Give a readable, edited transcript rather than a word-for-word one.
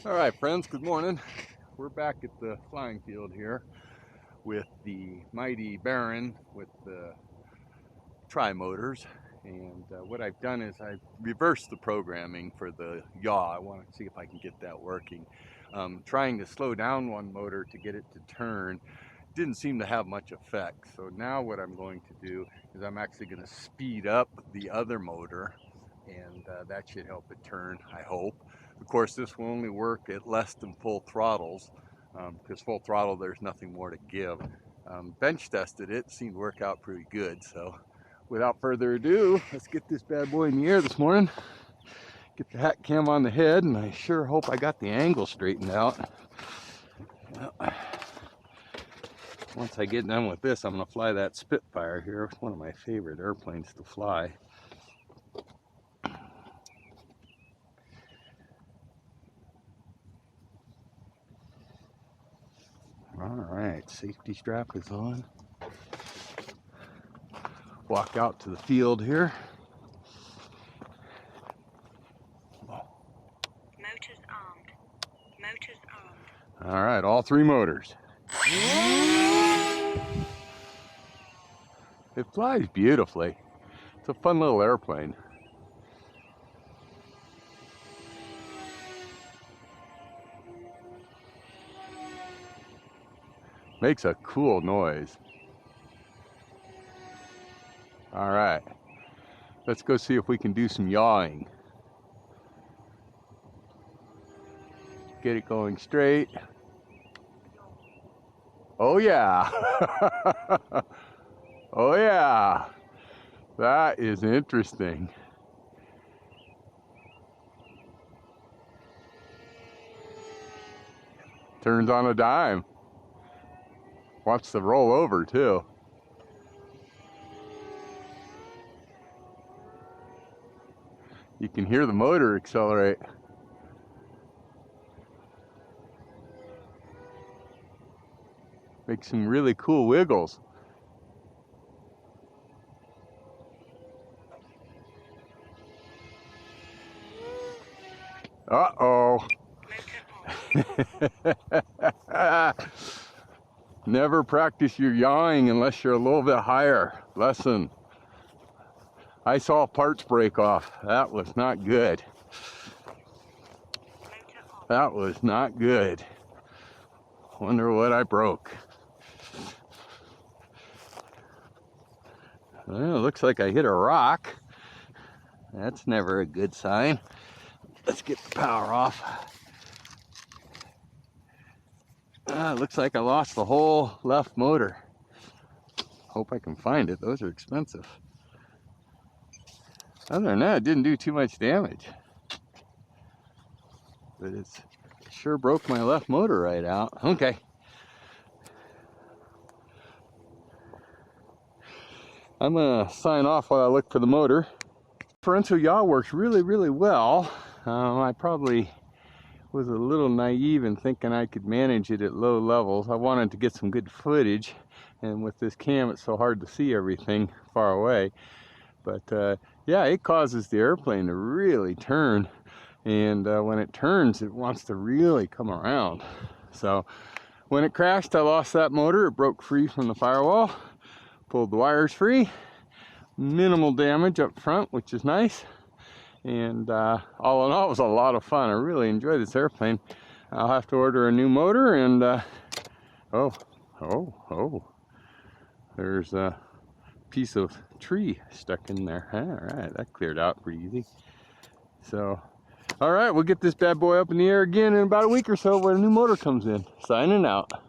All right, friends, good morning. We're back at the flying field here with the mighty Baron with the tri-motors. And what I've done is I've reversed the programming for the yaw. I want to see if I can get that working. Trying to slow down one motor to get it to turn didn't seem to have much effect. So now what I'm going to do is I'm actually going to speed up the other motor, and that should help it turn, I hope. Of course, this will only work at less than full throttles, because full throttle there's nothing more to give. Bench tested it, seemed to work out pretty good. So without further ado, let's get this bad boy in the air this morning. Get the hat cam on the head, and I sure hope I got the angle straightened out. Once I get done with this, I'm going to fly that Spitfire here. It's one of my favorite airplanes to fly. All right, safety strap is on. Walk out to the field here. Motors armed. Motors armed. All right, all three motors. It flies beautifully. It's a fun little airplane. Makes a cool noise. All right, let's go see if we can do some yawing. Get it going straight. Oh yeah. Oh yeah. That is interesting. Turns on a dime. Wants to roll over too. You can hear the motor accelerate. Makes some really cool wiggles. Uh-oh. Never practice your yawing unless you're a little bit higher. Lesson. I saw parts break off. That was not good. That was not good. Wonder what I broke. Well, it looks like I hit a rock. That's never a good sign. Let's get the power off. Looks like I lost the whole left motor. Hope I can find it. Those are expensive. Other than that, it didn't do too much damage. But it's sure broke my left motor right out. Okay. I'm gonna sign off while I look for the motor. Differential yaw works really, really well. I probably was a little naive in thinking I could manage it at low levels. I wanted to get some good footage, and with this cam it's so hard to see everything far away. But yeah, it causes the airplane to really turn, and when it turns it wants to really come around. So when it crashed, I lost that motor. It broke free from the firewall, pulled the wires free, minimal damage up front, which is nice. And all in all, it was a lot of fun. I really enjoyed this airplane. I'll have to order a new motor, and there's a piece of tree stuck in there. All right, that cleared out pretty easy. So, all right, we'll get this bad boy up in the air again in about a week or so when a new motor comes in. Signing out.